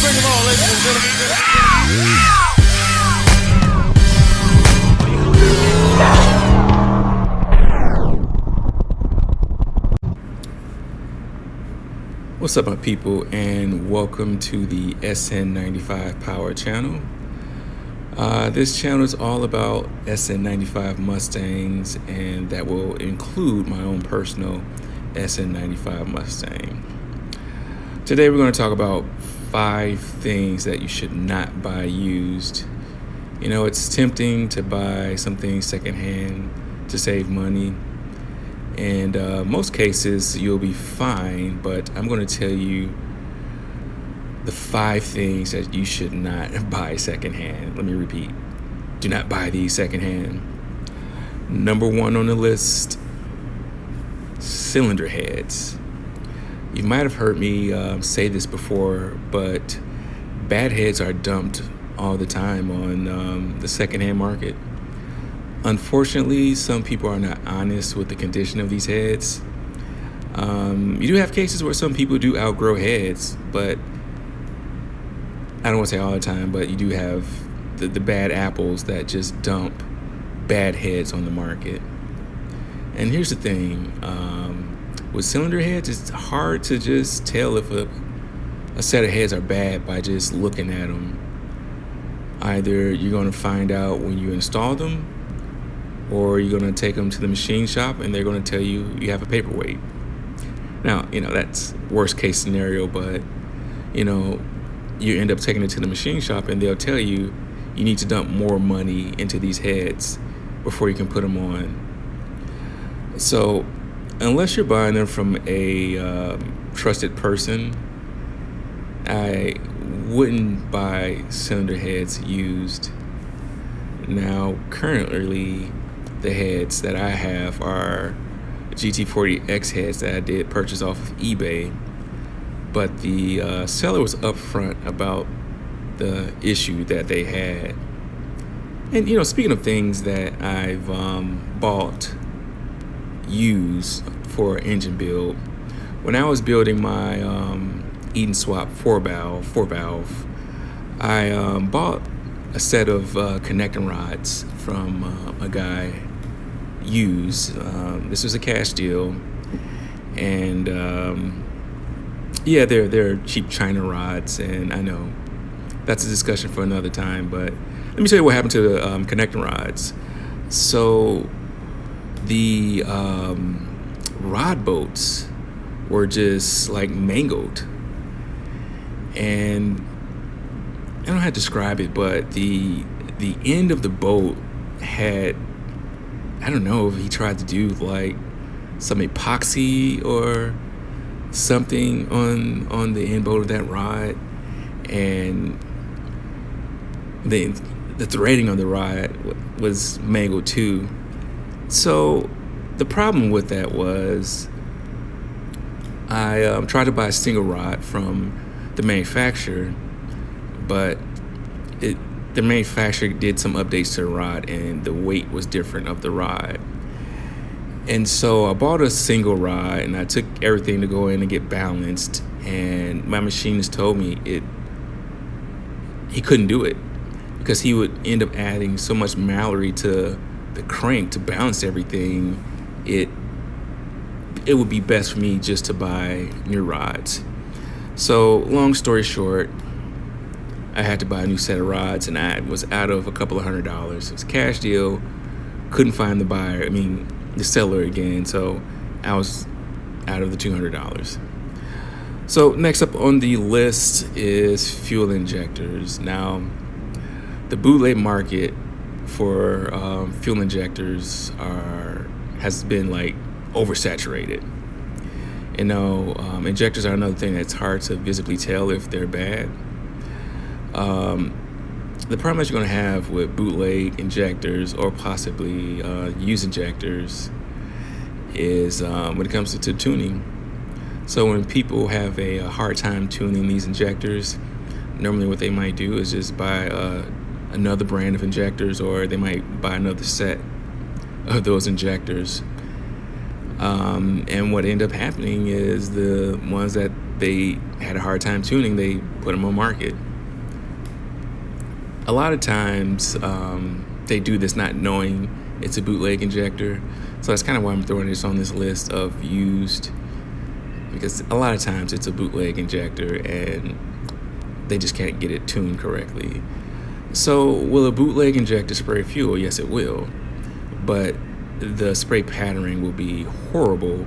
Bring them on, ladies and gentlemen. What's up, my people, and welcome to the Sn95 Power channel. This channel is all about Sn95 Mustangs, and that will include my own personal Sn95 Mustang. Today we're going to talk about 5 things that you should not buy used. You know, it's tempting to buy something secondhand to save money. And most cases you'll be fine, but I'm going to tell you the 5 things that you should not buy secondhand. Let me repeat. Do not buy these secondhand. Number 1 on the list, cylinder heads. You might have heard me say this before, but bad heads are dumped all the time on the secondhand market. Unfortunately, some people are not honest with the condition of these heads. You do have cases where some people do outgrow heads, but I don't want to say all the time, but you do have the bad apples that just dump bad heads on the market. And here's the thing, with cylinder heads, it's hard to just tell if a set of heads are bad by just looking at them. Either you're going to find out when you install them, or you're going to take them to the machine shop and they're going to tell you you have a paperweight. Now, you know, that's worst case scenario, but, you know, you end up taking it to the machine shop and they'll tell you you need to dump more money into these heads before you can put them on. So unless you're buying them from a trusted person, I wouldn't buy cylinder heads used. Now, currently, the heads that I have are GT40X heads that I did purchase off of eBay, but the seller was upfront about the issue that they had. And, you know, speaking of things that I've bought used for engine build, when I was building my Eden Swap 4-valve, I bought a set of connecting rods from a guy used. This was a cash deal, and yeah, they're cheap China rods, and I know that's a discussion for another time, but let me tell you what happened to the connecting rods. So the rod bolts were just like mangled, and I don't know how to describe it, but the end of the bolt had, I don't know if he tried to do like some epoxy or something on the end bolt of that rod, and the threading on the rod was mangled too. So the problem with that was I tried to buy a single rod from the manufacturer, but the manufacturer did some updates to the rod and the weight was different of the rod. And so I bought a single rod and I took everything to go in and get balanced, and my machinist told me he couldn't do it because he would end up adding so much Mallory to the crank to balance everything. It would be best for me just to buy new rods. So long story short, I had to buy a new set of rods, and I was out of a couple of $100. It was a cash deal. Couldn't find the seller again, so I was out of the $200. So next up on the list is fuel injectors. Now, the bootleg market for fuel injectors has been like oversaturated. You know, injectors are another thing that's hard to visibly tell if they're bad. The problem that you're going to have with bootleg injectors or possibly used injectors is when it comes to tuning. So when people have a hard time tuning these injectors, normally what they might do is just buy another brand of injectors, or they might buy another set of those injectors. And what ended up happening is the ones that they had a hard time tuning, they put them on market. A lot of times they do this not knowing it's a bootleg injector. So that's kind of why I'm throwing this on this list of used, because a lot of times it's a bootleg injector and they just can't get it tuned correctly. So will a bootleg injector spray fuel? Yes, it will. But the spray patterning will be horrible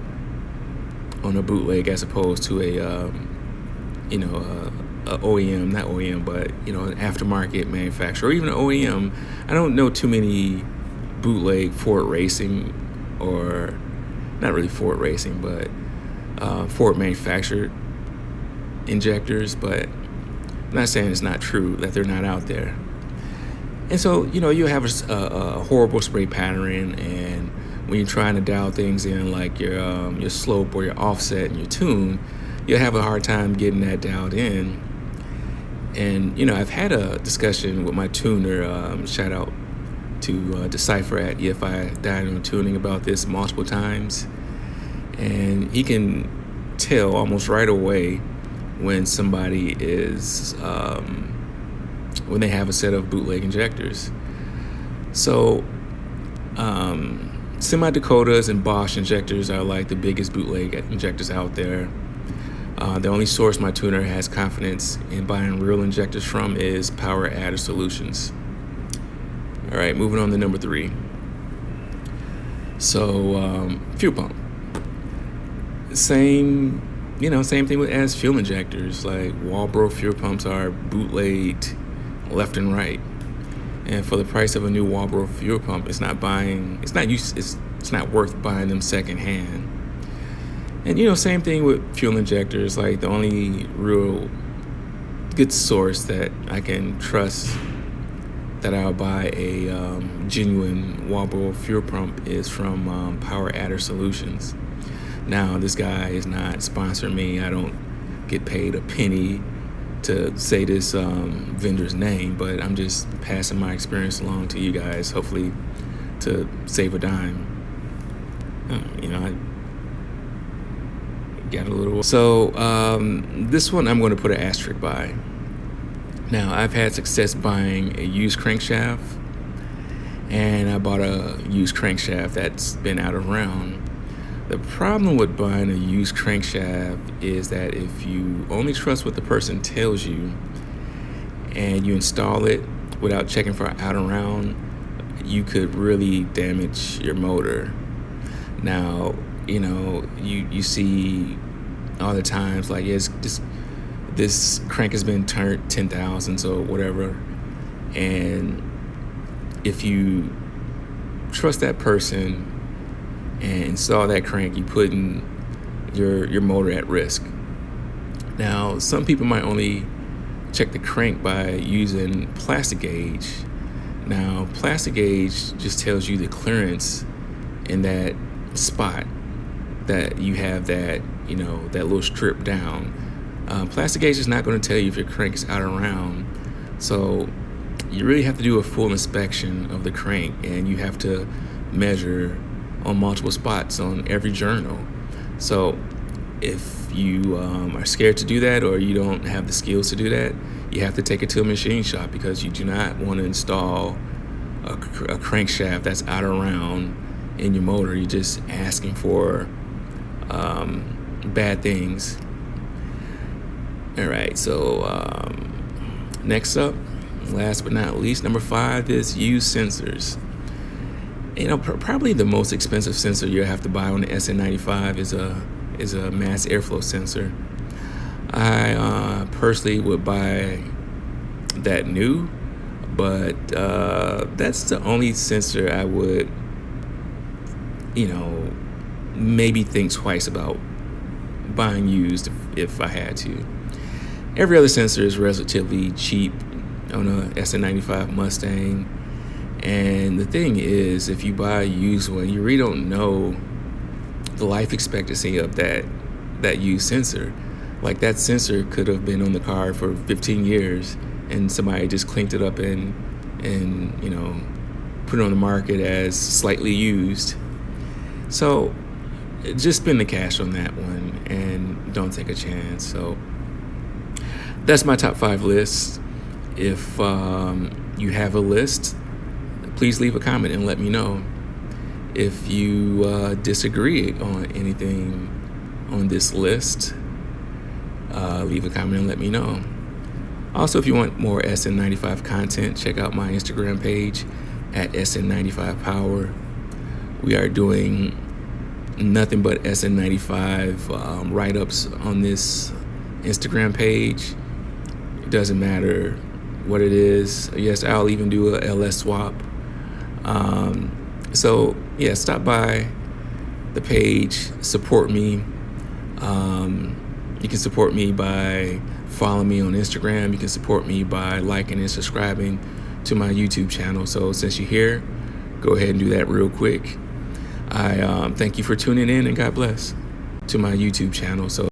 on a bootleg as opposed to a OEM, not OEM, but an aftermarket manufacturer, or even an OEM. I don't know too many bootleg Ford Racing, or not really Ford Racing, but Ford manufactured injectors. But I'm not saying it's not true that they're not out there. And so you have a horrible spray patterning, and when you're trying to dial things in, like your slope or your offset and your tune, you'll have a hard time getting that dialed in. And I've had a discussion with my tuner, shout out to Decipher at EFI Dyno Tuning, about this multiple times, and he can tell almost right away when somebody is when they have a set of bootleg injectors. So Semi-Dakotas and Bosch injectors are like the biggest bootleg injectors out there. The only source my tuner has confidence in buying real injectors from is Power Adder Solutions. All right, moving on to number 3. So fuel pump. Same thing as fuel injectors. Like Walbro fuel pumps are bootlegged left and right. And for the price of a new Walbro fuel pump, it's not worth buying them secondhand. And same thing with fuel injectors. Like the only real good source that I can trust that I'll buy a genuine Walbro fuel pump is from Power Adder Solutions. Now, this guy is not sponsoring me. I don't get paid a penny to say this vendor's name, but I'm just passing my experience along to you guys, hopefully to save a dime. I got a little. So this one I'm going to put an asterisk by. Now, I've had success buying a used crankshaft, and I bought a used crankshaft that's been out around. The problem with buying a used crankshaft is that if you only trust what the person tells you and you install it without checking for out around, you could really damage your motor. Now, you see all the times, like, yes, this crank has been turned 10,000, so whatever. And if you trust that person and install that crank, you putting your motor at risk. Now, some people might only check the crank by using plastic gauge. Now, plastic gauge just tells you the clearance in that spot that you have that little strip down. Plastic gauge is not going to tell you if your crank is out around. So you really have to do a full inspection of the crank, and you have to measure on multiple spots on every journal. So if you are scared to do that, or you don't have the skills to do that, you have to take it to a machine shop, because you do not want to install a crankshaft that's out around in your motor. You're just asking for bad things. All right, so next up, last but not least, number 5 is used sensors. Probably the most expensive sensor you have to buy on the Sn95 is a mass airflow sensor. I personally would buy that new, but that's the only sensor I would, maybe think twice about buying used if I had to. Every other sensor is relatively cheap on a Sn95 Mustang. And the thing is, if you buy a used one, you really don't know the life expectancy of that used sensor. Like, that sensor could have been on the car for 15 years, and somebody just cleaned it up and put it on the market as slightly used. So, just spend the cash on that one and don't take a chance. So that's my top 5 list. If you have a list, please leave a comment and let me know. If you disagree on anything on this list, leave a comment and let me know. Also, if you want more Sn95 content, check out my Instagram page at Sn95 Power. We are doing nothing but Sn95 write-ups on this Instagram page. It doesn't matter what it is. Yes, I'll even do a LS swap. So yeah, stop by the page, support me. You can support me by following me on Instagram. You can support me by liking and subscribing to my YouTube channel. So since you're here, go ahead and do that real quick. I thank you for tuning in, and God bless, to my YouTube channel. So